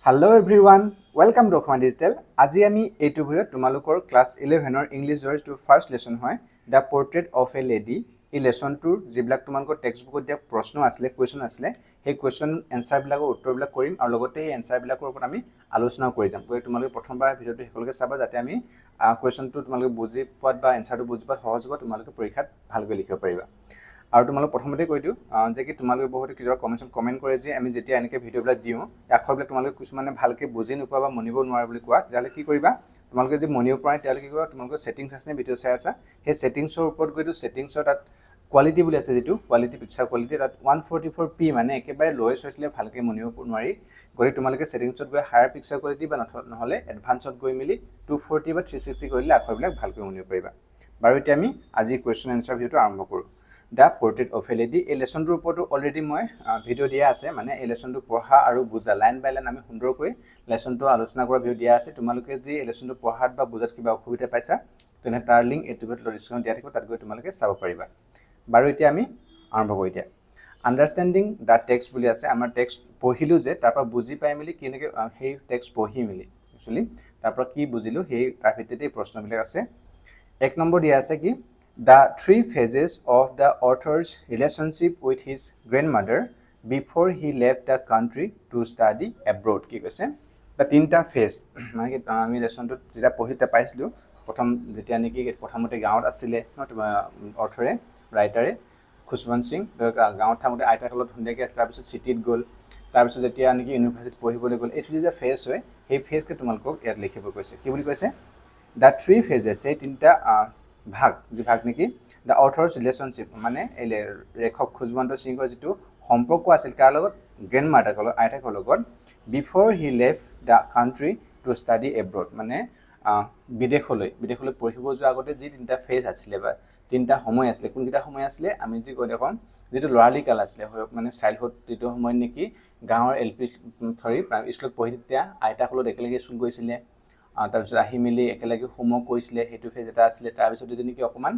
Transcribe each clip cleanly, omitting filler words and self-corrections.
Hello everyone, welcome to Asomiya Digital. আজি আমি এইটো ভিডিঅ তোমালোকৰ ক্লাস 11 ৰ ইংলিছৰ টু ফাৰ্স্ট লেসন হয় দা পোৰ্ট্ৰেট অফ এ লেডি। এই লেসনটোৰ যিবিলাক তোমালোকৰ টেক্সট বুকত দিয়া প্ৰশ্ন আছিল কোৱেশ্চন আছিল সেই কোৱেশ্চন এনসাৰ বিলাকৰ উত্তৰবিলাক কৰিম আৰু লগতে এই এনসাৰ বিলাকৰ ওপৰত আমি আলোচনা কৰি যাম। গৈ তোমালোকে প্ৰথমবাৰ ভিডিঅটো হেকলকে চাবা যাতে আমি কোৱেশ্চনটো তোমালোকে বুজি পোৱাত বা এনসাৰটো বুজি পোৱাত সহজ হ'ব তোমালোকে পৰীক্ষাত ভালকৈ লিখিব পাৰিবা। আৰু তোমালোক প্ৰথমতে কৈ দিও যে কি তোমালোকে বহুত কিবা কমেন্ট কৰে যে আমি যেতিয়া এনেকৈ ভিডিঅবিলাক দিও আখৰবিলাক তোমালোকে কিছুমানে ভালকৈ বুজি নোপোৱা বা মনিব নোৱাৰে বুলি কোৱা তেতিয়াহ'লে কি কৰিবা তোমালোকে যে মনিব পাৰে তেতিয়াহ'লে কি কৰিবা তোমালোকৰ সেটিংছ আছে ভিডিঅ চাই আছা সেই সেটিংছৰ ওপৰত গৈ সেটিংছৰ তাত কোৱালিটি বুলি আছে যেটো কোৱালিটি পিকচাৰ কোৱালিটি তাত 144p মানে একেবাৰে লোৱেষ্ট হৈছিলে ভালকৈ মনিব নোৱাৰি গৈ তোমালোকে সেটিংছত গৈ হায়াৰ পিকচাৰ কোৱালিটি বা নহলে এডভান্সত গৈ মিলি 240 বা 360 কৰিলে আখৰবিলাক ভালকৈ মনিব পাৰিবা। বাৰু এতিয়া আমি আজি কোৱেশ্চন এনসাৰ ভিডিঅটো আৰম্ভ কৰো। দা পোৰ্ট্ৰেট অফ এ লেডি এই লেসনটোৰ ওপৰতো অলৰেডি মই ভিডিঅ দিয়া আছে মানে এই লেসনটো পঢ়া আৰু বুজা লাইন বাই লাইন আমি সুন্দৰকৈ লেসনটো আলোচনা কৰা ভিডিঅ দিয়া আছে। তোমালোকে যি এই লেসনটো পঢ়াত বা বুজাত কিবা অসুবিধা পাইছা তেনে তাৰ লিংক এই ভিডিঅৰ ডিসক্ৰিপশনত দিয়া থাকিব তাত গৈ তোমালোকে চাব পাৰিবা। বাৰু এতিয়া আমি আৰম্ভ কৰি দিয়া। আন্ডাৰষ্টেণ্ডিং দা টেক্সট বুলি আছে আমাৰ টেক্সট পঢ়িলো যে তাৰ পৰা বুজি পাই মিলি কেনেকৈ সেই টেক্সট পঢ়ি মিলি একচুয়ালি তাৰ পৰা কি বুজিলো সেই তাৰ ভিত্তিতে প্ৰশ্নবিলাক আছে। এক নম্বৰ দিয়া আছে কি The three phases of the author's relationship with his grandmother before he left the country to study abroad কি কৈছে the তিনটা ফেজ মানে কি আমি লেসনটো যেটা পঢ়িতে পাইছিলো প্ৰথম যেতিয়া নেকি প্ৰথমতে গাঁৱত আছিল অথৰে ৰাইটাৰে খুশবন্ত সিং গাঁৱত থাকোতে আইতাৰ কালত ধুনীয়াকৈ তাৰ পিছত সিটিত গ'ল তাৰ পিছত যেতিয়া নেকি ইউনিভাৰ্চিটিত পঢ়িবলৈ গ'ল এই যে ফেজ হয় সেই ফেজকে তোমালোকক ইয়াত লিখিব কৈছে কি বুলি কৈছে The three phases এই তিনটা ভাগ যে ভাগ নেকি দ্য অথৰছ ৰিলেশ্যনশ্বিপ মানে এই লেখক খুশবন্ত সিঙৰ যিটো সম্পৰ্ক আছিল কাৰ লগত গ্ৰেণ্ডমাদাৰ লগত আইতাকৰ লগত before he left the country to study abroad মানে বিদেশলৈ পঢ়িব যোৱাৰ আগতে যি তিনিটা ফেজ আছিলে বা তিনিটা সময় আছিলে কোনকেইটা সময় আছিলে আমি যি কৈ দেখোন যিটো লৰালি কাল আছিলে মানে চাইল্ডহুড যিটো সময় নেকি গাঁৱৰ এলপি স্কুলত পঢ়ি তেতিয়া আইতাকৰ একেলগে স্কুল গৈছিলে তাৰপিছত আহি মিলি একেলগে হোমৱৰ্ক কৰিছিলে সেইটো ফেজ এটা আছিলে তাৰপিছত যদি নেকি অকণমান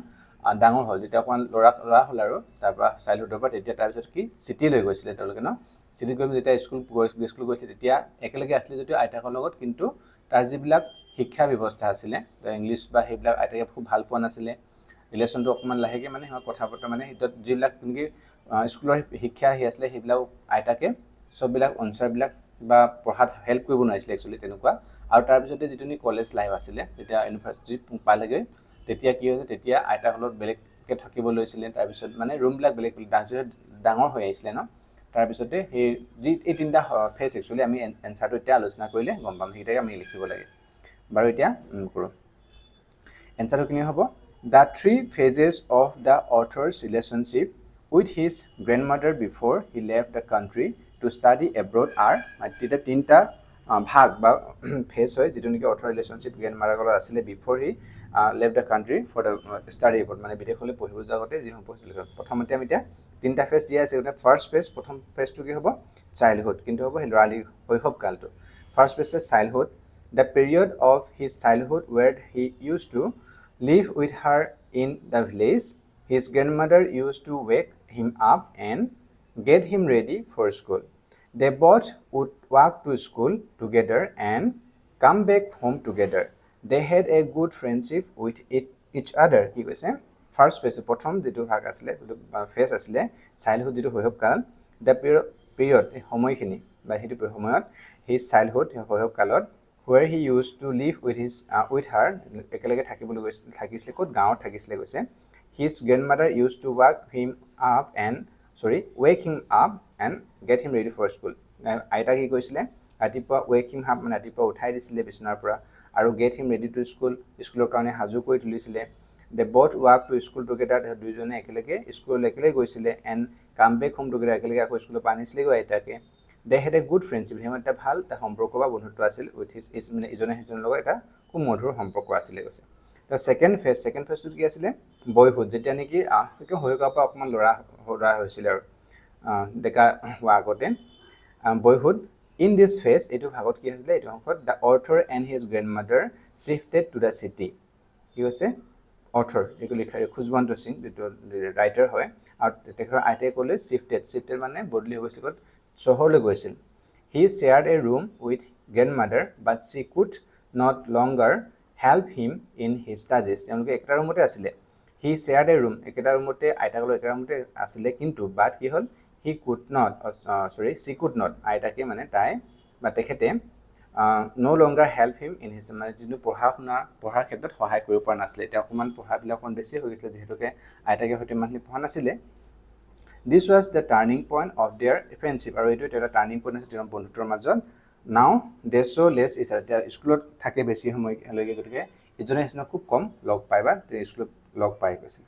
ডাঙৰ হ'ল যেতিয়া অকণমান ল'ৰা হ'ল আৰু তাৰপৰা চাইল্ডহুডৰ পৰা তেতিয়া তাৰপিছত কি চিটি লৈ গৈছিলে তেওঁলোকে ন চিটিত গৈ যেতিয়া স্কুল গৈছিলে তেতিয়া একেলগে আছিলে যদিও আইতাকৰ লগত কিন্তু তাৰ যিবিলাক শিক্ষা ব্যৱস্থা আছিলে ইংলিছ বা সেইবিলাক আইতাকে খুব ভাল পোৱা নাছিলে ৰিলেশ্যনটো অকণমান লাহেকৈ মানে সিহঁত কথা বতৰা মানে সিহঁত যিবিলাক নেকি স্কুলৰ শিক্ষা আহি আছিলে সেইবিলাক আইতাকে চববিলাক অনচাৰবিলাক বা পঢ়াত হেল্প কৰিব নোৱাৰিছিলে একচুৱেলি তেনেকুৱা আৰু তাৰপিছতে যিটো নেকি কলেজ লাইফ আছিলে তেতিয়া ইউনিভাৰ্চিটি পালেগৈ তেতিয়া কি হৈছে তেতিয়া আইতাসকলত বেলেগকৈ থাকিব লৈছিলে তাৰপিছত মানে ৰুমবিলাক বেলেগ ডাঙৰ হৈ আহিছিলে ন তাৰপিছতে সেই যি এই তিনিটা ফেজ একচুৱেলি আমি এনচাৰটো এতিয়া আলোচনা কৰিলে গম পাম সেইকেইটাকে আমি লিখিব লাগে। বাৰু এতিয়া কৰোঁ এনচাৰটো কেনে হ'ব the three phases of the author's relationship with his grandmother before he left the country to study abroad আৰ তেতিয়া তিনিটা ভাগ বা ফেজ হয় যিটো নেকি অথৰ ৰিলেশ্যনশ্বিপ গ্ৰেণ্ডমাদাৰ লগত আছিলে before he left the country for the study abroad মানে বিদেশলৈ পঢ়িব যোৱাৰ আগতে যিসমূহ পঢ়িছিল প্ৰথমতে আমি এতিয়া তিনিটা ফেজ দিয়া আছে ফাৰ্ষ্ট ফেজ প্ৰথম ফেজটো কি হ'ব চাইল্ডহুড কিন্তু হ'ব সেই ল'ৰালি শৈশৱ কালটো ফাৰ্ষ্ট ফেজটো childhood the period of his childhood where he use to live with her in the village. His grandmother used to wake him up and get him ready for school. They both would walk to school together and come back home together. They had a good friendship with each other. কি কৈছে first phase প্ৰথম যিটো ভাগ আছিলে phase আছিলে childhood যিটো শৈশৱ কাল দ্য পিৰিয়ড সময়খিনি বা সেইটো সময়ত হিজ চাইল্ডহুড শৈশৱ কালত where he used to live with her একেলগে থাকিছিলে ক'ত গাঁৱত থাকিছিলে কৈছে his grandmother used to wake him up and get him ready for school আইতা কি কৈছিলে ৰাতিপুৱা wake him up মানে ৰাতিপুৱা উঠাই দিছিলে বিছনাৰ পৰা আৰু get him ready to school স্কুলৰ কাৰণে সাজু কৰি তুলিছিলে they both walked to school together দুইজনে একেলগে স্কুললৈ একেলগে গৈছিলে and come back home together একেলগে আকৌ স্কুলৰ পৰা আনিছিলে আইতাকে they had a good friendship Hem এটা ভাল এটা সম্পৰ্ক বা বন্ধুত্ব আছিল উইথ হিজ মানে ইজনে সিজনৰ লগত এটা খুব মধুৰ সম্পৰ্ক আছিলে কৈছে তো সেকেন্ড ফেজটো কি আছিলে বয়হুড যেতিয়া নেকি শৈশৱৰ পৰা অকমান ল'ৰা হৈছিল আৰু ডেকা হোৱা আগতে বয়হুড ইন দিস ফেজ এইটো ভাগত কি হৈছিলে এইটো অংশত the author and his গ্ৰেণ্ডমাদাৰ shifted to the city কি হৈছে অথৰ এইটো লিখা খুশবন্ত সিং যিটো ৰাইটাৰ হয় আৰু তেখেতৰ আইতাই ক'লে শিফটেড মানে বদলি হৈ গৈছিল চহৰলৈ গৈছিল He shared a room with grandmother, but she could not longer help him in his studies. তেওঁলোকে একটা ৰুমতে আছিল। He shared a room, একেটা ৰুমতে আইতাক লগত একেটা ৰুমতে আছিল, কিন্তু বাট কি হ'ল he could not, she could not, আইতাকে মানে তাই বা তেখেতে no longer help him in his, মানে যিটো পঢ়াৰ ক্ষেত্ৰত সহায় কৰিব পৰা নাছিলে। এতিয়া অকণমান পঢ়াবিলাক অকণ বেছি হৈ গৈছিলে যিহেতুকে আইতাকে হয়তো ইমানখিনি পঢ়া নাছিলে। This was the turning point of their friendship, আৰু এইটো এটা টাৰ্নিং পইণ্ট আছে তেওঁৰ বন্ধুত্বৰ মাজত। Now they show less each other, স্কুলত থাকে বেছি সময়লৈকে, গতিকে ইজনে সিজনক খুব কম লগ পায় বা স্কুলত লগ পাই গৈছিল।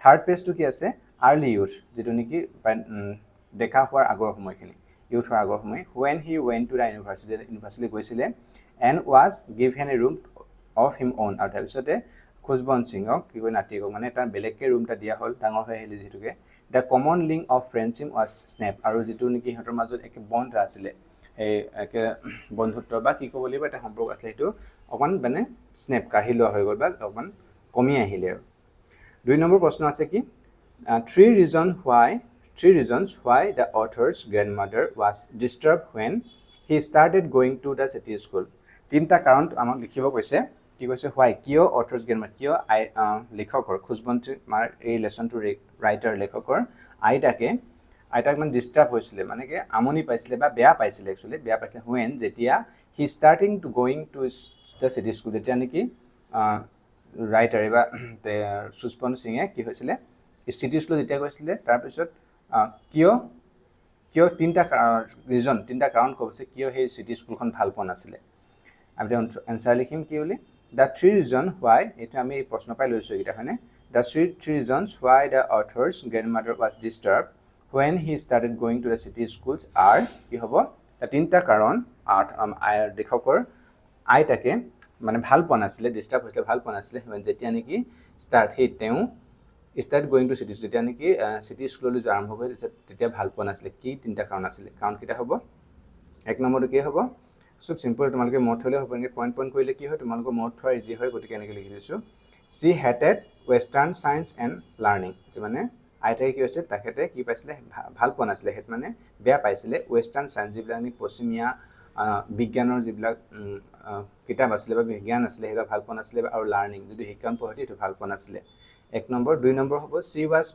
থাৰ্ড পেজটো কি আছে, আৰ্লি ইউথ, যিটো নেকি ডেকা হোৱাৰ আগৰ সময়খিনি, ইউথ হোৱাৰ আগৰ সময়। When he went to the university গৈছিলে and was given a room of him own, আৰু তাৰপিছতে খুশবন্ত সিঙক কি কয় নাতিকক মানে এটা বেলেগকৈ ৰুম এটা দিয়া হ'ল ডাঙৰ হৈ আহিলে যিহেতুকে। The common link of friendship was snap, আৰু যিটো নেকি সিহঁতৰ মাজত একে বণ্ড আছিলে, এই একে বন্ধুত্ব বা কি ক'ব লাগিব এটা সম্পৰ্ক আছিলে, সেইটো অকণমান মানে স্নেপ কাঢ়ি লোৱা হৈ গ'ল বা অকণমান কমি আহিলে। আৰু 2 নম্বৰ প্ৰশ্ন আছে কি, three reasons why the author's grandmother was disturbed when he started going to the city school. 3টা কাৰণ আমাক লিখিব কৈছে। কি কৈছে, why, কিয় author's grandmother, কিয় লেখকৰ খুশবন্ত মাৰ এই লেচনটো ৰাইটাৰ লেখকৰ আইতাক মানে ডিষ্টাৰ্ব হৈছিলে, মানে কি আমনি পাইছিলে বা বেয়া পাইছিলে, একচুৱেলি বেয়া পাইছিলে when, যেতিয়া he starting to going to the city school, যেতিয়া নেকি ৰাইটাৰে বা খুশবন্ত সিঙে কি হৈছিলে চিটি স্কুলত যেতিয়া গৈছিলে। তাৰপিছত কিয় 3টা কাৰণ কৈছে কিয় সেই চিটি স্কুলখন ভাল পোৱা নাছিলে। আমি এনচাৰ লিখিম কি বুলি, দ্য 3 reasons why, এইটো আমি এই প্ৰশ্ন পাই লৈছোঁ এইকেইটা হয়নে। The 3 reasons why the author's grandmother was disturbed when he started going to the city schools are, কি হ'ব, 3টা কাৰণ লেখকৰ আইতাকে মানে ভাল পোৱা নাছিলে, ডিষ্টাৰ্ব হৈছিলে, ভাল পোৱা নাছিলে যেতিয়া নেকি তেওঁ ষ্টাৰ্ট গোয়িং টু চিটি, যেতিয়া নেকি চিটি স্কুললৈ যোৱা আৰম্ভ কৰি তেতিয়া ভাল পোৱা নাছিলে। কি 3টা কাৰণ আছিলে, কাৰণকেইটা হ'ব, 1 নম্বৰটো কি হ'ব, চব চিম্পল, তোমালোকে মনত থ'লে হ'ব, এনেকৈ পইণ্ট কৰিলে কি হয় তোমালোকৰ মনত থোৱা ইজি হয়, গতিকে এনেকৈ লিখি দিছোঁ। she hated western science and learning, মানে আইতাকে কি হৈছে তেখেতে কি পাইছিলে ভাল পোৱা নাছিলে, সেইটো মানে বেয়া পাইছিলে ৱেষ্টাৰ্ণ চায়েন্স, যিবিলাক আমি পশ্চিমীয়া বিজ্ঞানৰ যিবিলাক কিতাপ আছিলে বা বিজ্ঞান আছিলে সেইবিলাক ভাল পোৱা নাছিলে, আৰু লাৰ্ণিং যিটো শিক্ষণ পদ্ধতি সেইটো ভাল পোৱা নাছিলে। 1 নম্বৰ। 2 নম্বৰ হ'ব, she was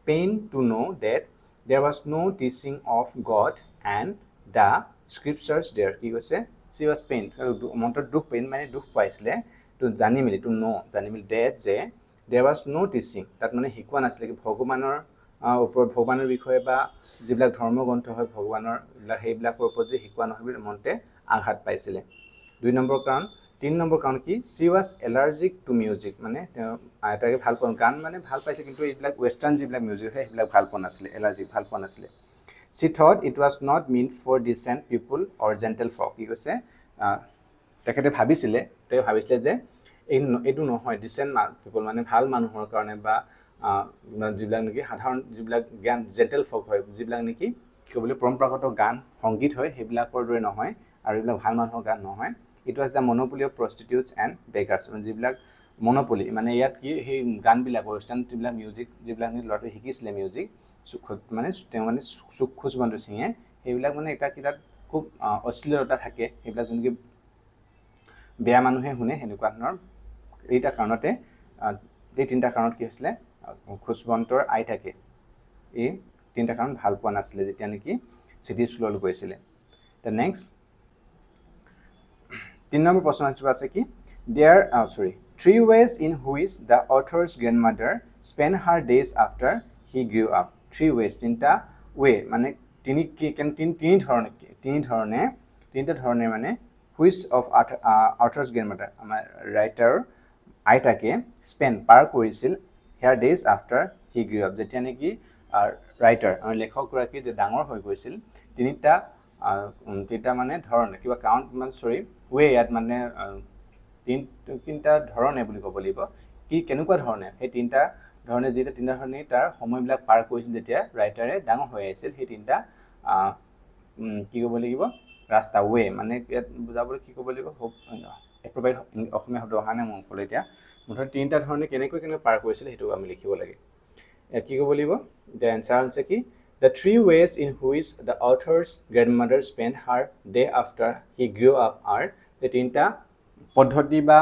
pained to know that there was no teaching of God and the scriptures there, কি কৈছে, she was pained, মনটোত দুখ, পেইন মানে দুখ পাইছিলে, তো জানি মেলি, to know জানি মেলি, that যে there was no teaching, তাত মানে শিকোৱা নাছিলে কি ভগৱানৰ ওপৰত, ভগৱানৰ বিষয়ে বা যিবিলাক ধৰ্মগ্ৰন্থ হয় ভগৱানৰ সেইবিলাকৰ ওপৰত যে শিকোৱা নহয় বুলি মনতে আঘাত পাইছিলে। 2 নম্বৰ কাৰণ। 3 নম্বৰ কাৰণ কি, she was allergic to music, মানে তেওঁ আইতাকে ভাল পোৱা গান মানে ভাল পাইছে, কিন্তু এইবিলাক ৱেষ্টাৰ্ণ যিবিলাক মিউজিক হয় সেইবিলাক ভাল পোৱা নাছিলে, এলাৰ্জিক ভাল পোৱা নাছিলে। she thought it was not meant for decent people or gentle folk, কি কৈছে তেখেতে ভাবিছিলে যে এইটো নহয় ডিচেণ্ট পিপল, মানে ভাল মানুহৰ কাৰণে বা যিবিলাক নেকি সাধাৰণ যিবিলাক জ্ঞান জেণ্টেল ফক হয়, যিবিলাক নেকি কি ক'বলৈ পৰম্পৰাগত গান সংগীত হয় সেইবিলাকৰ দৰে নহয়, আৰু এইবিলাক ভাল মানুহৰ গান নহয়। It was the monopoly of prostitutes and beggars, যিবিলাক মনোপলি, মানে ইয়াত কি সেই গানবিলাক ৱেষ্টাৰ্ণ যিবিলাক মিউজিক যিবিলাক ল'ৰাটোৱে শিকিছিলে মিউজিক, মানে তেওঁ মানে খুশবন্ত সিঙে সেইবিলাক মানে এটা কিতাপ খুব অশ্লীলতা থাকে, সেইবিলাক যোনকৈ বেয়া মানুহে শুনে, সেনেকুৱা ধৰণৰ এইটা কাৰণতে এই 3টা কাৰণত কি হৈছিলে খুশবন্তৰ আইতাকে এই 3টা কাৰণ ভাল পোৱা নাছিলে যেতিয়া নেকি চিটি স্কুললৈ গৈছিলে। দ্য নেক্সট 3 নম্বৰ প্ৰশ্ন আছে কি, three ways in which the author's grandmother spent her days after he grew up. 3 ways, 3টা way, মানে তিনিটা ধৰণে মানে which of author's grandmother, আমাৰ ৰাইটাৰ আইতাকে স্পেণ্ড পাৰ কৰিছিল her days after he grew up, যেতিয়া নেকি ৰাইটাৰ লেখকগৰাকী যে ডাঙৰ হৈ গৈছিল। 3টা মানে ধৰণে কিবা কাউণ্ট মানে ৱে, ইয়াত মানে 3টা ধৰণে বুলি ক'ব লাগিব, কি কেনেকুৱা ধৰণে সেই 3টা ধৰণে, যিটা 3টা ধৰণে তাৰ সময়বিলাক পাৰ কৰিছিল যেতিয়া ৰাইটাৰে ডাঙৰ হৈ আহিছিল, সেই 3টা কি ক'ব লাগিব ৰাস্তা, ৱে, মানে ইয়াত বুজাবলৈ কি ক'ব লাগিব, এপ্ৰ'ভাইড অসমীয়া শব্দ অহা নাই মোৰ ক'লে এতিয়া, মুঠতে 3টা ধৰণে কেনেকৈ পাৰ কৰিছিল সেইটো আমি লিখিব লাগে। কি ক'ব লাগিব, দ্য এনচাৰ হৈছে কি, The three ways in which the author's grandmother spent her day after he grew up are the তিনিটা পদ্ধতি বা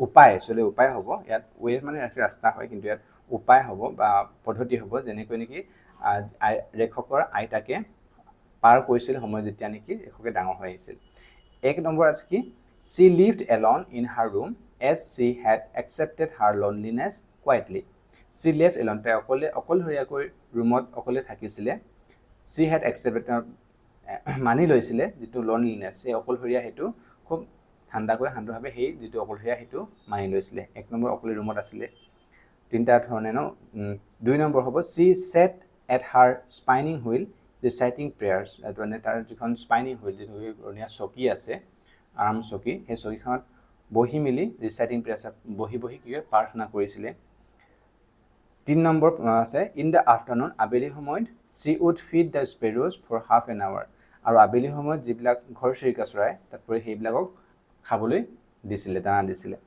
উপায় চলে উপায় হ'ব ইয়াত ওয়ে মানে ৰাস্তা হয় কিন্তু ইয়াত উপায় হ'ব বা পদ্ধতি হ'ব যেনেকৈ নেকি লেখকৰ আইতাকে পাৰ কৰিছিল সময় যেতিয়া নেকি লেখকে ডাঙৰ হৈ আহিছিল এক নম্বৰ আছে কি she lived alone in her room as she had accepted her loneliness quietly she left alone তাই অকলশৰীয়াকৈ ৰুমত অকলে থাকিছিলে she had accepted মানি লৈছিলে যেটো loneliness এই অকলশৰীয়া হেতু খুব ঠাণ্ডাকৈ শান্তভাৱে সেই যেটো অকলশৰীয়া হেতু মানি লৈছিলে এক নম্বৰ অকলে ৰুমত আছিলে তিনটা ধৰণে ন দুই নম্বৰ হ'ব she sat at her spinning wheel reciting prayers মানে তাৰ যিখন spinning wheel যেটো অনিয়া চকী আছে আৰাম চকী সেই চকীখনত বহি মিলি reciting prayers বহি কি প্ৰাৰ্থনা কৰিছিলে তিন নম্বৰ আছে in the afternoon আবেলি সময়ত she would feed the sparrows for half an hour আৰু আবেলি সময়ত যিবিলাক ঘৰচিৰিকা চৰাই তাতপৰি সেইবিলাকক খাবলৈ দিছিলে দানা দিছিলে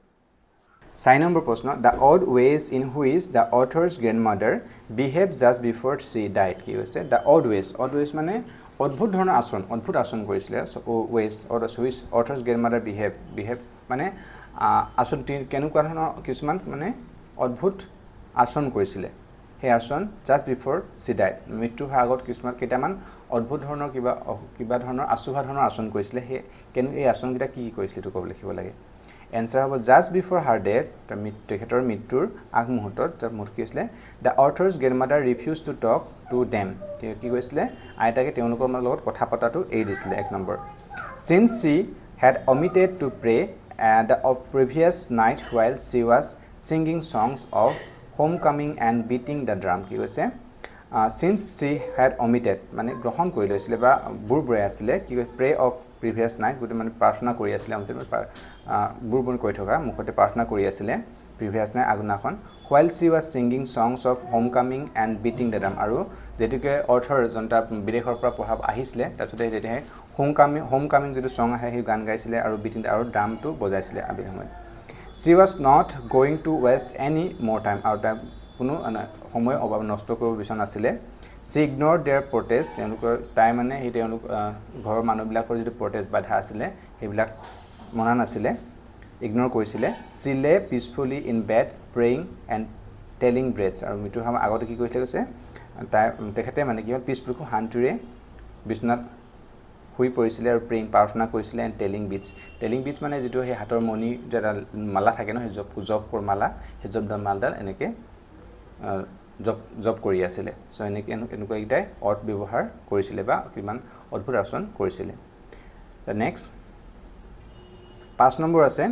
6 নম্বৰ প্ৰশ্ন the odd ways in which the author's grandmother behaved just before she died কি হৈছে the odd ways মানে অদ্ভুত ধৰণৰ অদ্ভুত আচৰণ কৰিছিলে ways or which author's grandmother behave মানে আচৰণ কেনেকুৱা ধৰণৰ কিছুমান মানে অদ্ভুত আচৰণ কৰিছিলে হে আচৰণ just before she died মৃত্যু হোৱাৰ আগত কিছুমান কেইটামান অদ্ভুত ধৰণৰ কিবা ধৰণৰ আচুভা ধৰণৰ আচৰণ কৰিছিলে হে কেন এই আচৰণকেইটা কি কৰিছিলে তো ক'ব লিখিব লাগে answer হ'ব just before her death তেখেতৰ মৃত্যুৰ আগ মুহূৰ্তত কি হৈছিলে the author's grandmother refused to talk to them কি কৈছিলে আইতাকে তেওঁলোকৰ লগত কথা পতাটো এৰি দিছিলে এক number since she had omitted to pray the previous night while she was singing songs of homecoming and beating the drum কি কৈছে since she had omitted মানে গ্ৰহণ কৰি লৈছিলে বা বুৰবুৰাই আছিলে কি pray of previous night গুটি মানে প্ৰাৰ্থনা কৰি আছিলে বুৰবুৰ কৈ থকা মুখতে প্ৰাৰ্থনা কৰি আছিলে previous night আগনাখন while she was singing songs of homecoming and beating the drum আৰু যেটিকে অৰ্থৰ জনতা বিদেশৰ পৰা পঢ়া আহিছিলে তাতে যেতে homecoming যেটো সং আহে সেই গান গাইছিলে আৰু beating আৰু ড্ৰামটো বজাইছিলে আবেলি সময়ত she was not going to waste any more time আৰু তাৰ কোনো সময় অভাৱ নষ্ট কৰিব বিচৰা নাছিলে she ignored their protest তেওঁলোকৰ তাই মানে হে তেওঁলোক ঘৰৰ মানুহবিলাকৰ যেটো protest বাধা আছিলে সেইবিলাক মনা নাছিলে ইগনোৰ কৰিছিলে she lay peacefully in bed praying and telling breaths আৰু মিটু হাম আগতে কি কৈছিলে কৈছে তাই তেখেতে মানে কি হল পিছপুৰকো শান্তিৰে বিছনাত হুই পৰিছিলে আৰু প্ৰেইং প্ৰাৰ্থনা কৰিছিলে এণ্ড টেলিং বিটস মানে যেটো হে হাতৰ মণি যেটা মালা থাকে ন জপ কৰ মালা হে জপদাল মালদাল এনেকে জব কৰি আছিলে সো এনেকুৱা ইটাই অৰ্থ ব্যৱহাৰ কৰিছিলে বা কিমান অদ্ভুত আচৰণ কৰিছিলে the next 5 নম্বৰ আছে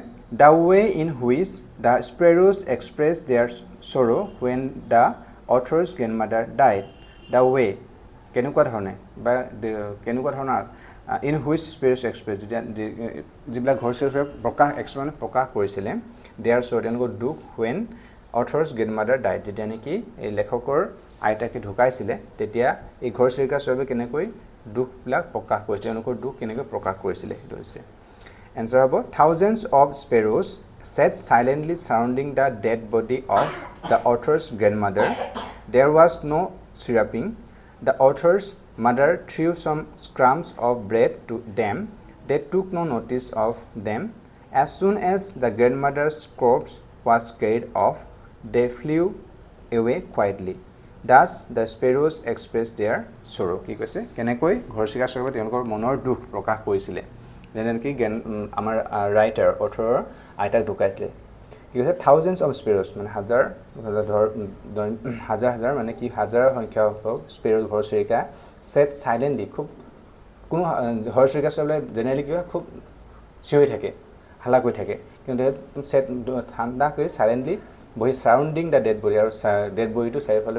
the way in which the sparrows expressed their sorrow when the author's grandmother died the way কেনেকুৱা ধৰণে বা কেনেকুৱা ধৰণৰ in which sparrows expressed যিবিলাক ঘৰচিৰিকাই প্ৰকাশ কৰিছিলে their sorrow তেওঁলোকৰ দুখ when author's grandmother died যেতিয়া নেকি এই লেখকৰ আইতাকে ঢুকাইছিলে তেতিয়া এই ঘৰচিৰিকা সবে কেনেকৈ দুখবিলাক প্ৰকাশ কৰিছিল তেওঁলোকৰ দুখ কেনেকৈ প্ৰকাশ কৰিছিলে সেইটো হৈছে answer about thousands of sparrows sat silently surrounding the dead body of the author's grandmother there was no chirping the author's mother threw some crumbs of bread to them they took no notice of them as soon as the grandmother's corpse was carried off they flew away quietly thus the sparrows expressed their sorrow কি কৈছে কেনেকৈ ঘৰচিৰিকা সবে তেওঁলোকৰ মনৰ দুখ প্ৰকাশ কৰিছিলে যেনে কি আমাৰ ৰাইটাৰ অথৰ আইতাক ঢুকাইছিলে কি কৈছে thousands of sparrows মানে হাজাৰ মানে কি হাজাৰ সংখ্যক sparrows ঘৰচিৰিকা sat silently খুব কোনো ঘৰচিৰিকা সবে জেনেৰেলি কি খুব চিঞৰি থাকে হালা কৰি থাকে কিন্তু সেট ঠাণ্ডা কৰি সাইলেন্টলি বহি সাৰাউন্ডিং দা ডেড বডি আৰু ডেড বডিটো চাৰিফালে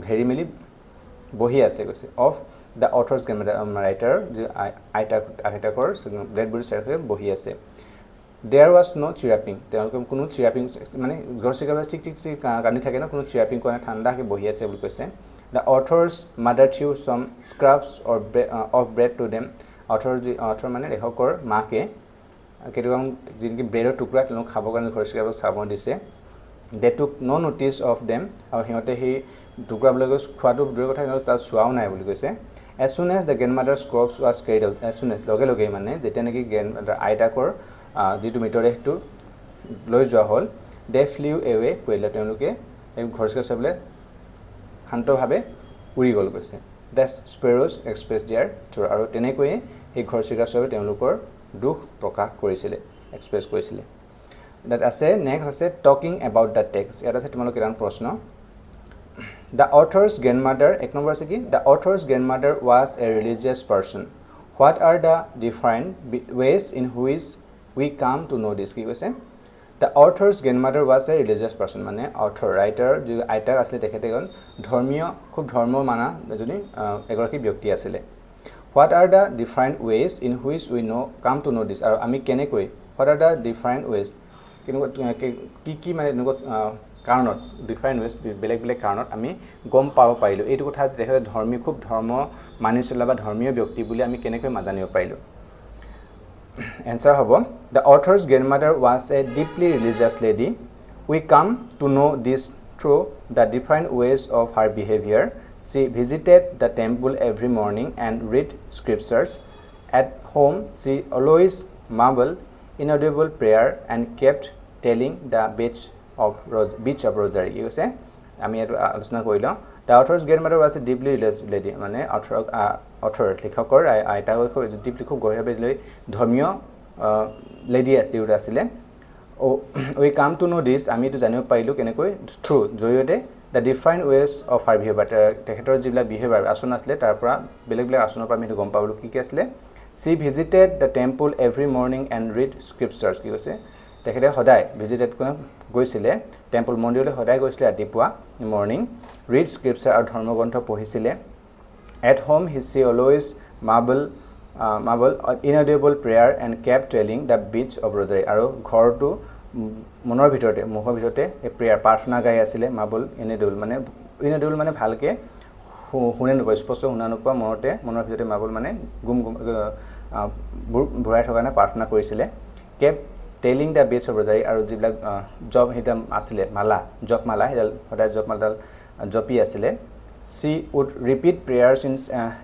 ঘেৰি মেলি বহি আছে কৈছে অফ দা অথৰস ৰাইটাৰ আইতাকৰ ডেড বডি চাৰিফালে বহি আছে দেয়াৰ ৱাজ নো চিৰাপিং তেওঁলোকে কোনো চিৰাপিং মানে ঘৰচিৰিকা চিক চিক চিক কান্দি থাকে ন কোনো চিৰাপিং কৰা ঠাণ্ডাকে বহি আছে বুলি কৈছে the author's mother threw some scraps or of bread to them author মানে লেখকৰ মাকে কেতিয়াবা যিনকি ব্ৰেডৰ টুকুৰা তেওঁলোক খাবৰ কাৰণে ঘৰচিৰিকাক চাব দিছে they took no notice of them আৰু হিহঁতে সেই টুকুৰাবিলাকক খোৱাটো দূৰৰ কথা হিহঁতে তাত চোৱাও নাই বুলি কৈছে as soon as the grandmother's corpse was carried out as soon as লগে লগে মানে যেতিয়া নেকি আইতাকৰ যিটো মৃতদেহটো লৈ যোৱা হ'ল they flew away কৰিলে তেওঁলোকে এই ঘৰচিকা চাবলে শান্তভাৱে উৰি গ'ল কৈছে the sparrows expressed their sorrow আৰু তেনেকৈয়ে এই ঘৰচিকা চাবে তেওঁলোকৰ দুখ প্ৰকাশ কৰিছিলে এক্সপ্ৰেছ কৰিছিলে that আছে next আছে talking about the text এটা আছে তোমালোকৰ কিমান প্ৰশ্ন the author's grandmother এক নম্বৰ আছে কি the author's grandmother was a religious person what are the different ways in which we come to know this কি কৈছে the author's grandmother was a religious person মানে author writer যি আইতাক আছিল তেখেতে গল ধৰ্মীয় খুব ধৰ্ম মানা এজনী এগৰাকী ব্যক্তি আছিল what are the different ways in which we come to know this আৰু আমি কেনেকৈ what are the different ways কি মানে কাৰণত ডিফাৰেন্ট ওয়েজ বেলেগ বেলেগ কাৰণত আমি গম পাব পাৰিলো এইটো কথা যেহে ধৰ্মী খুব ধৰ্ম মানি চলা বা ধৰ্মীয় ব্যক্তি বুলি আমি কেনেকৈ জানিব পাৰিলো এনসাৰ হ'ব the author's grandmother was a deeply religious lady we come to know this through the different ways of her behavior she visited the temple every morning and read scriptures at home she always mumbled inaudible prayer and kept telling the beach of rosary কি কৈছে আমি এটো আলোচনা কৰিলো the author's grandmother was a deeply religious lady মানে author লেখকৰ আইতাক deeply খুব গভীৰভাৱে লৈ ধৰ্মীয় লেডি আছিল we come to know this আমি তো জানিব পাৰিলো কেনেকৈ through Jayate the different ways of her behavior তেখেতৰ যিলা বিহেভিয়াৰ আচৰণ আছিল তাৰ পৰা বেলেগ বেলেগ আচৰণৰ পৰা আমি গম পাবলো কি আছিল she visited the temple every morning and read scriptures কি কৈছে তেখেতে সদায় ভিজিটেড গৈছিলে টেম্পল মন্দিৰলৈ সদায় গৈছিলে ৰাতিপুৱা মৰ্নিং ৰিড স্ক্ৰিপচাৰ আৰু ধৰ্মগ্ৰন্থ পঢ়িছিলে at home she always marble inaudible prayer and kept telling the beach of rosary আৰু ঘৰটো মনৰ ভিতৰতে মুখৰ ভিতৰতে এই প্ৰেয়াৰ প্ৰাৰ্থনা গাই আছিলে মাবল inaudible মানে ভালকে শুনে নপয় স্পষ্ট শুনা নপয় মনৰ ভিতৰতে মাবল মানে গুম ভৰাই থকা না প্ৰাৰ্থনা কৰিছিলে kept telling the beach of rosary আৰু যিবিলাক জব হিদম আছিল মালা জপ মালা হেডাল সদায় জপ মালাডাল জপি আছিল she would repeat prayers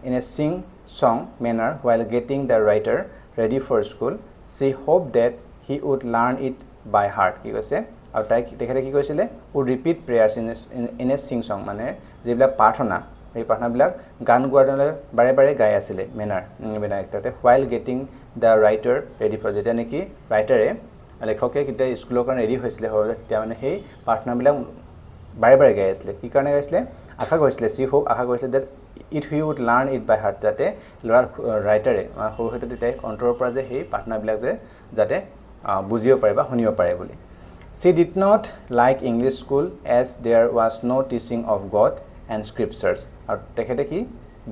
in a sing song manner while getting the writer ready for school she hoped that he would learn it by heart কি কৈছে আৰু তাই তেখেতে কি কৈছিলে would repeat prayers in a sing song মানে যিবিলাক প্ৰাৰ্থনা এই প্ৰাৰ্থনাবিলাক গান গোৱাডলে বাৰে বাৰে গাই আছিল মেনাৰ একটাতে while getting the writer ready for যেটা নেকি ৰাইটাৰে লেখকে কিটা স্কুলৰ কাৰণে ৰেডি হৈছিল তেতিয়া মানে সেই প্ৰাৰ্থনাবিলাক বাৰে বাৰে গাই আছিল কি কাৰণে গাইছিলে আশা কৰিছিলে সি হোপ আশা কৰিছিলে that it he would learn it by heart যাতে লৰাৰ ৰাইটাৰে হয়তো তাই অন্তৰৰ পৰা যে সেই প্ৰাৰ্থনাবিলাক যে যাতে বুজিব পাৰে বা শুনিব পাৰে বুলি she did not like English school as there was no teaching of God and scriptures আৰু তেখেতে কি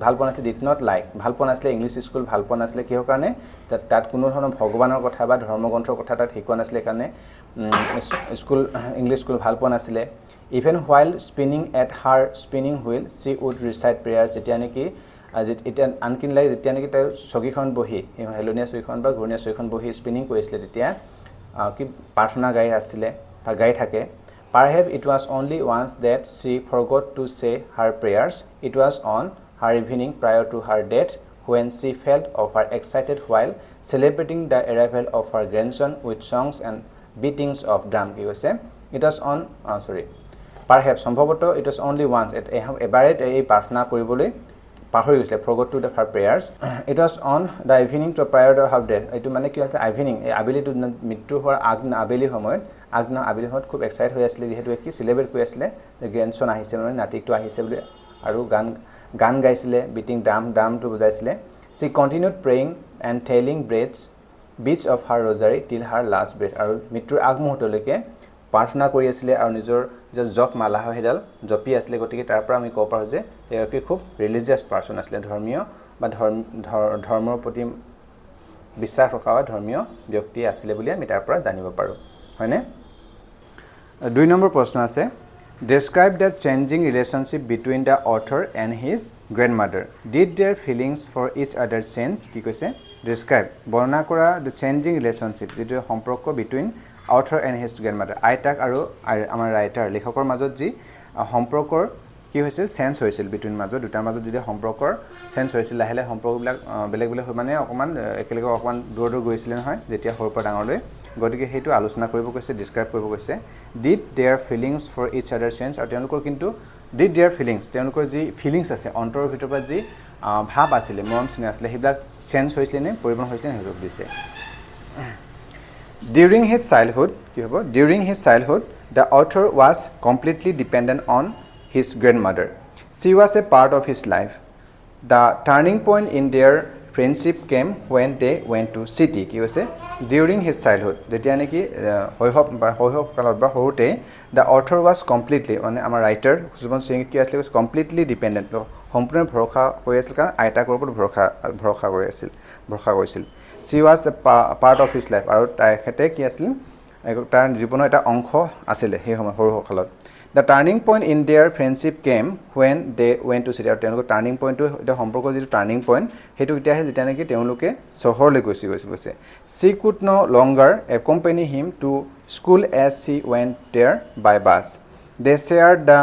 ভাল পোৱা নাছিল did not like ভাল পোৱা নাছিল ইংলিশ স্কুল ভাল পোৱা নাছিল কিহৰ কাৰণে তাত কোনো ধৰণৰ ভগৱানৰ কথা বা ধৰ্মগ্ৰন্থৰ কথা তাত শিকোৱা নাছিল কাৰণে স্কুল ইংলিশ স্কুল ভাল পোৱা নাছিল even while spinning at her spinning wheel she would recite prayers যেতিয়া নেকি এটা আনকিন লাগে যেতিয়া নেকি তাই সগীখন বহি হেলনিয়া সগীখন বা ঘূৰ্ণিয়া সগীখন বহি স্পিনিং কৰিছিল তেতিয়া কি প্ৰাৰ্থনা গাই আছিল বা গাই থাকে perhaps it was only once that she forgot to say her prayers it was on her evening prior to her death when she felt excited while celebrating the arrival of her grandson with songs and beatings of drum কি কৈছে it was on perhaps সম্ভৱত it was only once এবাৰে এই প্ৰাৰ্থনা কৰিবলৈ পাহৰি গৈছিল forgot to her prayers it was on the evening to prior to her death এইটো মানে কি আছিল ইভিনিং এই আবেলিটো মৃত্যু হোৱাৰ আগনা আবেলি সময়ত খুব এক্সাইটেড হৈ আছিল যেহেতু কি সেলিব্ৰেট কৰি আছিল যে গ্ৰেণ্ডসন আহিছে মানে নাতিকটো আহিছে বুলি আৰু গান গাইছিলে বিটিং ড্ৰামটো বজাইছিলে she continued praying and telling beats of her rosary till her last breath আৰু মৃত্যুৰ আগমুহূৰ্তলৈকে প্ৰাৰ্থনা কৰি আছিল আৰু নিজৰ যে জপ মালা হেডাল জপি আছিল গতিকে তাৰ পৰা আমি ক'ব পাৰো যে এগৰাকী খুব ৰিলিজিয়াছ পাৰসন আছিল ধৰ্মীয় বা ধৰ্মৰ প্ৰতি বিশ্বাস ৰখা ধৰ্মীয় ব্যক্তি আছিল বুলি আমি তাৰ পৰা জানিব পাৰো হয়নে 2 নম্বৰ প্ৰশ্ন আছে describe the changing relationship between the author and his grandmother did their feelings for each other change কি কৈছে describe বৰ্ণনা কৰা the changing relationship যেটো সম্পৰ্ক between author and his grandmother আইতাক আৰু আমাৰ ৰাইটাৰ লেখকৰ মাজত যি সম্পৰ্কৰ কি হৈছিল সেন্স হৈছিল বিটুইন মাজত দুটাৰ মাজত যদি সম্পৰ্কৰ সেন্স হৈছিল লাহে সম্পৰ্কবিলাক বেলেগ বেলেগ মানে অকমান একেলগে অকমান দূৰ দূৰ গৈছিল নহয় যেতিয়া সৰুৰ পৰা ডাঙৰলৈ গতিকে হেতু আলোচনা কৰিব কৈছে ডিসক্ৰাইব কৰিব কৈছে did their feelings for each other change আৰু তেওঁলোকৰ কিন্তু did their feelings তেওঁলোকৰ যি ফিলিংস আছে অন্তৰৰ ভিতৰৰ পৰা যি ভাব আছিল মন স্নেহ আছিল হেবিলাক চেঞ্জ হৈছিল নে পৰিৱৰ্তন হৈছিল নে হেতু দিছে During his childhood, during his childhood, the author was completely dependent on his grandmother. She was a part of his life. The turning point in their friendship came when they went to city. During his childhood, the author was completely, our writer, was completely dependent. সম্পূৰ্ণ ভৰসা হৈ আছিল কাৰণ আইতাকৰ ওপৰত ভৰসা কৰিছিল she was a part of his life আৰু তাইখেতে কি আছিল তাৰ জীৱনৰ এটা অংশ আছিল সেই সময় সৰুকালত the turning point in their friendship came when they went to city আৰু তেওঁলোকৰ টাৰ্নিং পইণ্টটো এটা সম্পৰ্কৰ যিটো টাৰ্নিং পইণ্ট সেইটো এতিয়া আহে যেতিয়া নেকি তেওঁলোকে চহৰলৈ গৈছে she could no longer accompany him to school as she went there by bus they shared the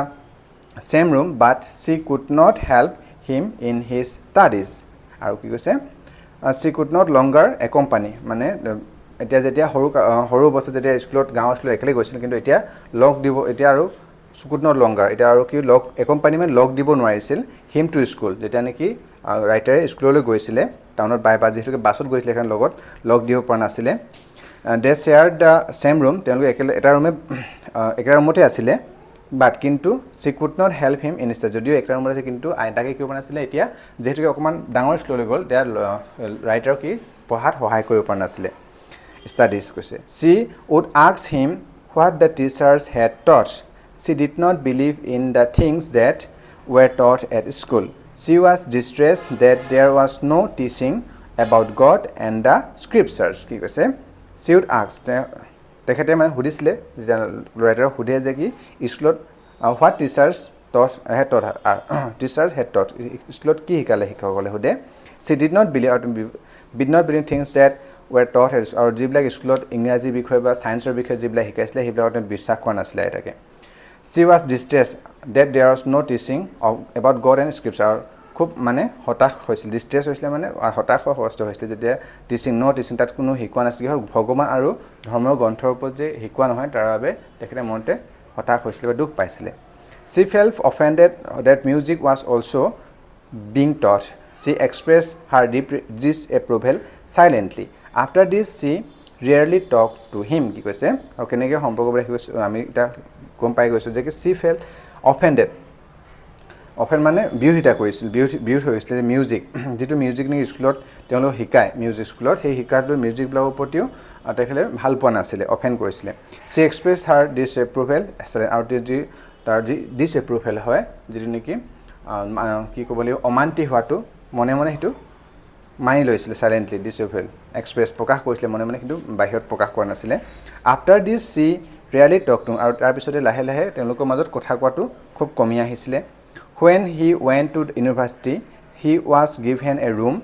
same room but she could not help him in his studies আৰু কি কৈছে she could not longer accompany মানে এতিয়া যেতিয়া সৰু অৱস্থা যেতিয়া স্কুলত গাঁৱৰ স্কুলত একেলগে গৈছিল কিন্তু এতিয়া লগ দিব এতিয়া আৰু could not longer এটা আৰু কি লগ একম্পানিমেন্ট লগ দিব নোৱাৰিছিল him to school যেতিয়া নেকি ৰাইটাৰে স্কুললৈ গৈছিল টাউনত বাই বাজি হেতুকে বাছত গৈছিল এখন লগত লগ দিব পৰা নাছিল they shared the same room তেওঁলোকে এটা ৰুমতে আছিল but কিন্তু she could not help him in study যদিও একটা ৰুমত আছে কিন্তু আইতাকে কি বনাছিল এতিয়া যেহেতু অকমান ডাঙৰ স্কুললৈ গ'ল त्या ৰাইটাৰ কি পঢ়াত সহায় কৰিব পৰা নাছিল studies কৈছে she would ask him what the teachers had taught she did not believe in the things that were taught at school she was distressed that there was no teaching about God and the scriptures কি কৈছে she would ask তেখেতে মানে হুদিছিলে writer হুদে যে কি স্কুলত what teachers had taught স্কুলত কি শিকালে শিক্ষকসকলে হুদে she did not believe things that were taught আৰু যিবিলাক স্কুলত ইংৰাজী বিষয় বা সায়েন্সৰ বিষয় যিবিলাক শিকাইছিলে সেইবিলাক বিশ্বাস কৰা নাছিলে এটাকে she was distressed that there was no teaching about God and scripture খুব মানে হতাশ হৈছিল ডিস্ট্ৰেছ হৈছিল মানে হতাশ হৈছিল যেতিয়া টিচিং তাত কোনো শিকোৱা নাছিল ভগৱান আৰু ধৰ্মৰ গ্ৰন্থৰ ওপৰত যে শিকোৱা নহয় তাৰ বাবে তেখেতে মনতে হতাশ হৈছিল বা দুখ পাইছিল she felt offended that music was also being taught she expressed her disapproval silently after this she rarely talked to him কি কৈছে আৰু কেনেকৈ সম্পৰ্ক বুলি কৈছে আমি এটা গম পাই গৈছো যে কি she felt offended অফেন মানে বিউহিতা কৰিছিল বিউট হৈছিল মিউজিক যেটো মিউজিক নি স্কুলত তেওঁলোক শিকায় মিউজিক স্কুলত সেই শিকাটো মিউজিক ব্লগৰ প্ৰতিও তেখেতে ভাল পোৱা নাছিল অফেন কৰিছিল she expressed her disapproval আৰু তাৰ disapproval হয় যেটো নেকি কি ক'বলে অমান্তি হোৱাটো মনে মনে হেতু মানি লৈছিল সাইলেন্টলি disapproval এক্সপ্ৰেছ প্ৰকাশ কৰিছিল মনে মনে কিন্তু বাহিৰত প্ৰকাশ কৰা নাছিল after this she rarely talked to আৰু তাৰ পিছতে লাহে লাহে তেওঁলোকৰ মাজত কথা কোৱাটো খুব কমি আহিছিল When he went to university, he was given a room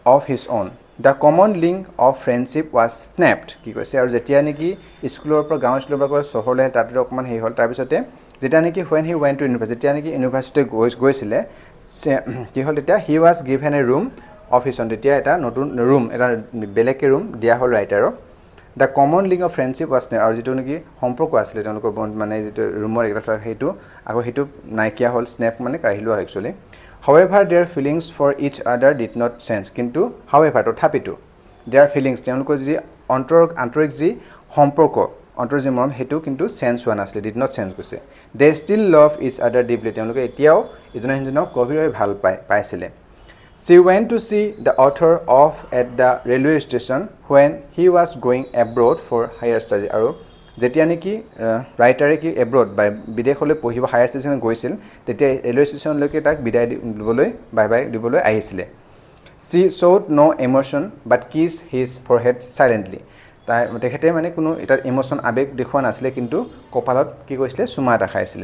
of his own. The common link of friendship was snapped. কি কৈছে আৰু যেতিয়া নেকি স্কুলৰ পৰা গাঁও স্কুলৰ পৰা চহৰলৈ তাতে অকমান হেই হল তাৰ পিছতে যেতিয়া নেকি when he went to university যেতিয়া নেকি ইউনিভাৰ্চিটি গৈছিলে কি হল তেতিয়া he was given a room of his own তেতিয়া এটা নতুন ৰুম এটা বেলেগ ৰুম দিয়া হল ৰাইটাৰক The common link of friendship was there আৰু যেটো নেকি সম্পৰ্ক আছিল তেওঁলোকৰ মানে যেটো ৰুমৰ এটা হেতু আকৌ হেতু নাইকিয়া হল স্নেপ মানে কাহিলো actually however their feelings for each other did not change কিন্তু however তথাপিতো their feelings তেওঁলোকৰ যি আন্তৰিক যি সম্পৰ্ক অন্তৰ যি মৰম হেতু কিন্তু চেঞ্জ হোৱা নাছিল did not change কৈছে they still love each other deeply তেওঁলোকে এতিয়াও ইজনে সিজনক গভীৰভাৱে ভাল পাইছিলে She went to see the author off at the railway station when he was going abroad for higher study আৰু যেতিয়া নেকি ৰাইটাৰে কি abroad by বিদেশলৈ পঢ়িব হায়াৰ ষ্টেচন গৈছিল তেতিয়া ৰেলৱে ষ্টেচনলৈকে তাক বিদায় দিবলৈ বাই দিবলৈ আহিছিল She showed no emotion but kissed his forehead silently তাই তেখেতে মানে কোনো এটা ইমোশন আবেগ দেখুৱা নাছিল কিন্তু কপালত কি কৈছিল চুমা এটা খাইছিল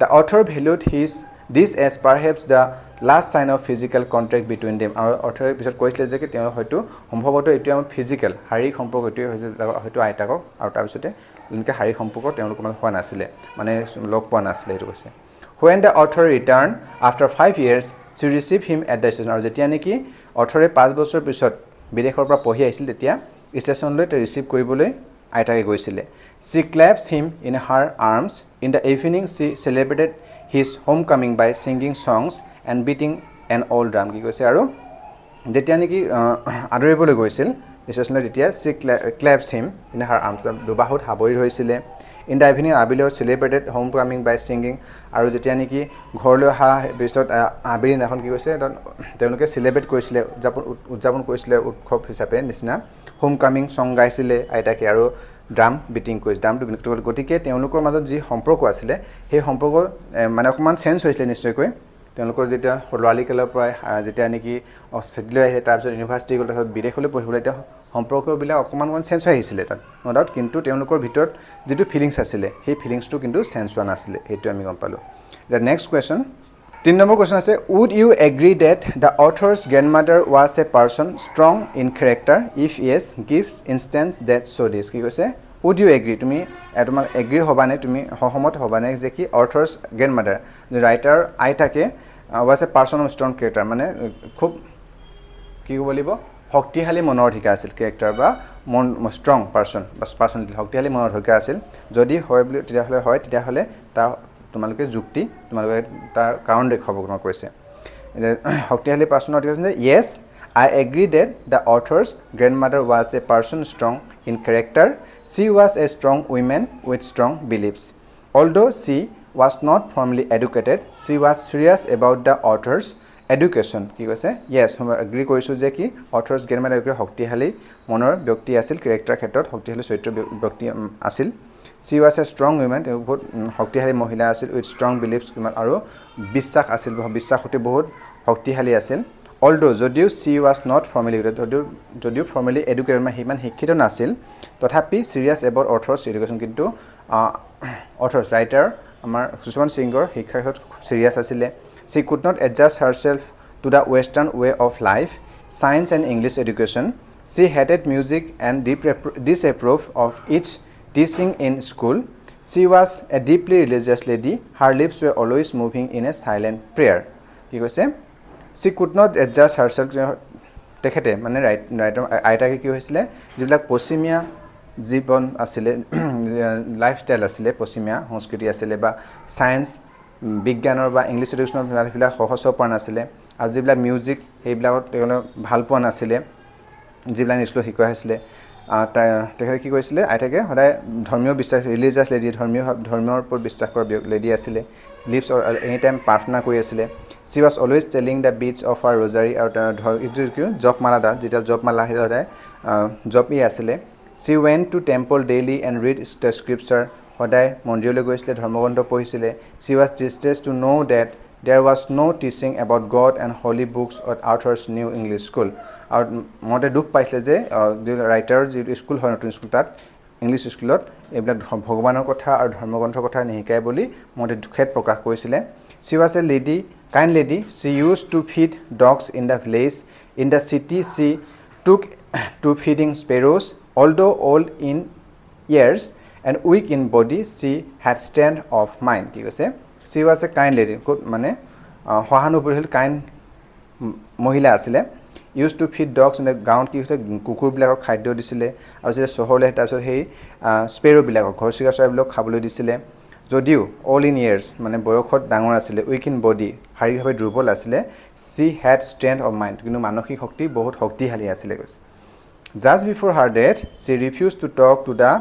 The author valued his This as perhaps the last sign of physical contact between them. আৰু অৰ্থৰে পিছত কৈছিলে যে কি তেওঁ হয়তো সম্ভৱতঃ এটো আমাৰ ফিজিক্যাল শাৰীৰিক সম্পৰ্ক এটো হয়তো আইতাকক আৰু তাৰ পিছতে এনেকৈ শাৰীৰিক সম্পৰ্ক তেওঁলোকৰ মাজত হোৱা নাছিলে মানে লগ পোৱা নাছিলে এটো কৈছে when the author returned after 5 years she received him at the station আৰু যেতিয়া নেকি অথৰে 5 বছৰ পিছত বিদেশৰ পৰা পঢ়ি আহিছিল তেতিয়া ষ্টেচনলৈ তে ৰিসিভ কৰিবলৈ আইতাকে গৈছিলে she claps him in her arms in the evening she celebrated his homecoming by singing songs and beating an old drum কি কৈছে আৰু যেতিয়া নেকি আদৰিবলৈ গৈছিল ষ্টেচনলৈ তেতিয়া she claps him in her arms দুবাহুত হাবৰি হৈছিলে in the evening abilor celebrated homecoming by singing আৰু যেতিয়া নেকি ঘৰলৈ অহা পিছত আবিৰ এখন কি কৈছে তেওঁলোকে সেলিব্ৰেট কৰিছিলে উদযাপন কৰিছিলে উৎসৱ হিচাপে নিচিনা homecoming song গাইছিলে আইতাকে আৰু ড্ৰাম বিটিং কৰিছে ড্ৰামটো বিট কৰিলে গতিকে তেওঁলোকৰ মাজত যি সম্পৰ্ক আছিল সেই সম্পৰ্ক মানে অকমান চেঞ্জ হৈছিল নিশ্চয়কৈ তেওঁলোকৰ যেতিয়া লৰালি কালৰ পৰা যেতিয়া নেকি অষ্ট্ৰেলিয়া আহে তাৰ পিছত ইউনিভাৰ্চিটি গ'ল তাৰ বিদেশলৈ পঢ়িবলৈ এতিয়া সম্পৰ্কবিলাক অকমান চেঞ্জ হৈ আহিছিল তাত নো ডাউট কিন্তু তেওঁলোকৰ ভিতৰত যেটো ফিলিংছ আছিল সেই ফিলিংছটো কিন্তু চেঞ্জ হোৱা নাছিল এটো আমি গম পালো the next question 3 number question আছে would you agree that the author's grandmother was a person strong in character if yes gives instance that so this কি কৈছে would you agree তুমি তোমাক এগ্ৰি হবানে তুমি সহমত হবানে যে কি author's grandmother the writer আইতাকে was a person of strong character মানে খুব কি বলিব শক্তিশালী মনৰ অধিকাৰ আছিল ক্যাৰেক্টাৰ বা স্ট্ৰং পাৰসন বা পাৰ্সনালিটি শক্তিশালী মনৰ অধিকাৰ আছিল যদি হয় বুলি তেতিয়া হলে তা তোমালোকে যুক্তি তোমালোকে তাৰ কাৰণ দেখাব কোন কৈছে শক্তিশালী পাৰ্সনৰ অধিকাৰ আছে yes I agree that the author's grandmother was a person strong in character she was a strong woman with strong beliefs although she was not formally educated she was serious about the author's education কি কৈছে yes মই agri কৰিছো যে কি author's grandmother এগৰি শক্তিশালী মনৰ ব্যক্তি আছিল ক্যাৰেক্টাৰ ক্ষেত্ৰত শক্তিশালী চৰিত্ৰ ব্যক্তি আছিল she was a strong woman বহুত শক্তিশালী মহিলা আছিল with strong beliefs আৰু বিশ্বাস আছিল বিশ্বাসতে বহুত শক্তিশালী আছিল although যদিও she was not formally educated যদিও formally educated মানে হিমান শিক্ষিত নাছিল তথাপি serious about author's education কিন্তু author's writer আমাৰ সুশান্ত সিংৰ শিক্ষাত serious আছিল she could not adjust herself to the western way of life science and english education she hated music and disapproved of its teaching in school she was a deeply religious lady her lips were always moving in a silent prayer কি কৈছে she could not adjust herself তেখেতে মানে writer আইতাকে কি হৈছিল যিবিলাক পশ্চিমীয়া জীৱন আছিল লাইফস্টাইল আছিল পশ্চিমীয়া সংস্কৃতি আছিল বা সায়েন্স বিজ্ঞানৰ বা ইংলিশ এডুকেশনৰ বিলাক সহজ পোৱা নাছিল আৰু যিবিলাক মিউজিক সেইবিলাকত তেওঁলোকে ভাল পোৱা নাছিল যিবিলাক স্কুলত শিকোৱা হৈছিল তেখেতে কি কৈছিল আইতাকে সদায় ধৰ্মীয় বিশ্বাস ৰিলিজিয়াছ লেডি ধৰ্মৰ ওপৰত বিশ্বাস কৰা লেডি আছিল লিভছ এনি টাইম প্ৰাৰ্থনা কৰি আছিল she was always telling the beads of her rosary আৰু জপ মালা যেটা জপ মালা সদায় জপি আছিল she went to temple daily and read the scripture সদায় মন্দিৰলৈ গৈছিল ধৰ্মগ্ৰন্থ পঢ়িছিল she was distressed to know that there was no teaching about god and holy books at author's new english school আৰু মতে দুখ পাইছিল যে ৰাইটাৰ যি স্কুল হয় নতুন স্কুল তাত ইংলিশ স্কুলত এইবিলাক ভগৱানৰ কথা আৰু ধৰ্মগ্ৰন্থৰ কথা নিহিকাই বুলি মতে দুখেত প্ৰকাশ কৰিছিল she was a lady kind lady she used to feed dogs in the village in the city she took to feeding sparrows although old in years and weak in body she had strength of mind কি কৈছে she was a kind lady মানে সহানুভূতিশীল kind মহিলা আছিল used to feed dogs in the গাঁৱত কি হৈছে কুকুৰবিলাকক খাদ্য দিছিলে আৰু যে চহৰলৈ তাৰ পিছত সেই স্পেৰো বিলাকক ঘৰচিকা চৰাইবিলাক খাবলৈ দিছিলে যদিও all in years মানে বয়সত ডাঙৰ আছিল weak in body শাৰীৰিকভাৱে দুৰ্বল আছিল she had strength of mind কিন্তু মানসিক শক্তি বহুত শক্তিশালী আছিল কৈছে just before her death she refused to talk to the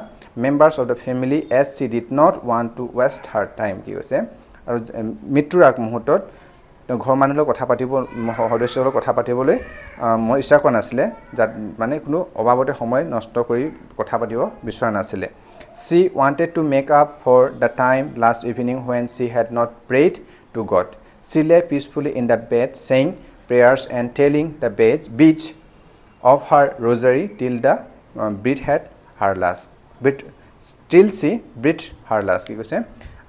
members of the family as she did not want to waste her time কি কৈছে আৰু মৃত্যুৰ আগ মুহূৰ্তত ঘৰ মানুহৰ কথা পাতিব সদস্যৰ কথা পাতিবলৈ মই ইচ্ছা কৰা নাছিল মানে কোনো অভাৱতে সময় নষ্ট কৰি কথা পাতিব বিচৰা নাছিল she wanted to make up for the time last evening when she had not prayed to god she lay peacefully in the bed saying prayers and telling the beads of her rosary till the breath had her last but still she breathed her last কি কৈছে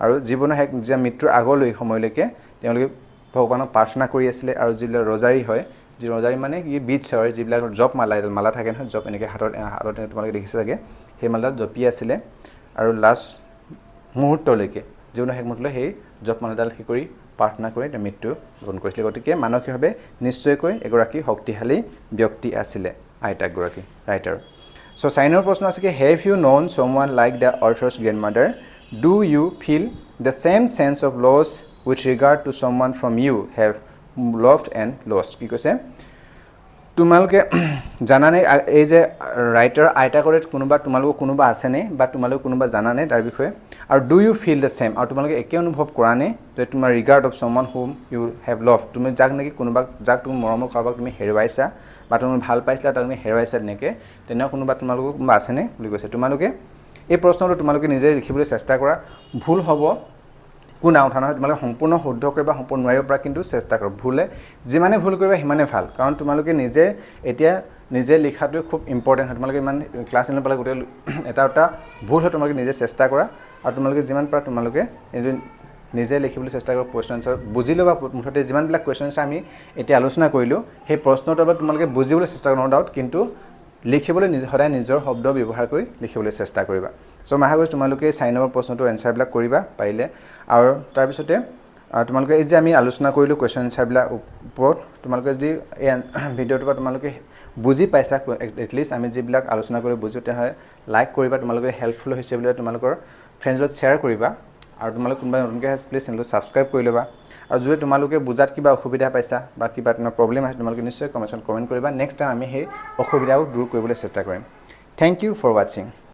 আৰু জীৱনৰ যে মৃত্যুৰ আগলৈ সময়লৈকে তেওঁলোকে ভগৱানক প্ৰাৰ্থনা কৰি আছিলে আৰু যিবিলাক ৰজাৰী হয় যি ৰজাৰী মানে কি বিটছ হয় যিবিলাক জপ মালা থাকে নহয় জপ এনেকৈ হাতত তোমালোকে দেখিছে চাগে সেই মালাত জপি আছিলে আৰু লাষ্ট মুহূৰ্তলৈকে জীৱনৰ শেষ মুহূৰ্তলৈ সেই জপ মালাডাল শেষ কৰি প্ৰাৰ্থনা কৰি তেওঁ মৃত্যু বৰণ কৰিছিলে গতিকে মানসিকভাৱে নিশ্চয়কৈ এগৰাকী শক্তিশালী ব্যক্তি আছিলে আইতাকগৰাকী writer So, sign of question is have you known someone like the author's grandmother? Do you feel the same sense of loss with regard to someone from you have loved and lost? কি কৈছে তোমালোকে জানানে এই যে writer আইতাকৰে কোনোবা আছেনে বা তোমালোক কোনোবা জানানে তাৰ বিষয়ে আৰু do you feel the same আৰু তোমালোকে একে অনুভৱ কৰা নে যে তোমাৰ regard of someone whom you have love তুমি যাক নেকি যাক তুমি মৰমৰ কাৰোবাক তুমি হেৰুৱাইছা বা তুমি ভাল পাইছিলা তাক তুমি হেৰুৱাইছা নেকি তেনে কোনোবা আছেনে বুলি কৈছে তোমালোকে এই প্ৰশ্নটো তোমালোকে নিজে লিখিবলৈ চেষ্টা কৰা ভুল হ'ব কোন আউঠা নহয় তোমালোকে সম্পূৰ্ণ শুদ্ধ কৰিবা সম্পূৰ্ণ নোৱাৰিব পৰা কিন্তু চেষ্টা কৰা ভুলে যিমানে ভুল কৰিবা সিমানে ভাল কাৰণ তোমালোকে নিজে লিখাটো খুব ইম্পৰ্টেণ্ট হয় তোমালোকে ইমান ক্লাছ 11 পালে গোটেই এটা ভুল হয় তোমালোকে নিজে চেষ্টা কৰা আৰু তোমালোকে যিমান পাৰা তোমালোকে নিজে লিখিবলৈ চেষ্টা কৰা কোৱেশ্চন আনসাৰ বুজি ল'বা মুঠতে যিমানবিলাক কোৱেশ্চন আনসাৰ আমি এতিয়া আলোচনা কৰিলোঁ সেই প্ৰশ্নটোৰ পৰা তোমালোকে বুজিবলৈ চেষ্টা কৰা নো ডাউট কিন্তু লিখিবলৈ সদায় নিজৰ শব্দ ব্যৱহাৰ কৰি লিখিবলৈ চেষ্টা কৰিবা সো মই আশা কৰিছোঁ তোমালোকে চাইন নম্বৰ প্ৰশ্নটোৰ এনসাৰবিলাক কৰিবা পাৰিলে আৰু তাৰ পিছতে তোমালোকে এই যে আমি আলোচনা কৰিলোঁ কোৱেশ্চন এনসাৰবিলাক ওপৰত তোমালোকে যদি এই ভিডিঅ'টোৰ পৰা তোমালোকে বুজি পাইছা এটলিষ্ট আমি যিবিলাক আলোচনা কৰি বুজি তেতিয়াহ'লে লাইক কৰিবা তোমালোকে হেল্পফুল হৈছে বুলি তোমালোকৰ ফ্ৰেণ্ডছত শ্বেয়াৰ কৰিবা আৰু তোমালোকে কোনোবা নতুনকৈ প্লিজ চেনেলটো ছাবস্ক্ৰাইব কৰি ল'বা আৰু যদি তোমালোকে বুজাত কিবা অসুবিধা পাইছা বা কিবা তোমাৰ প্ৰব্লেম আছে তোমালোকে নিশ্চয় কমেণ্ট কৰিবা নেক্সট টাইম আমি সেই অসুবিধাও দূৰ কৰিবলৈ চেষ্টা কৰিম থেংক ইউ ফৰ ৱাচিং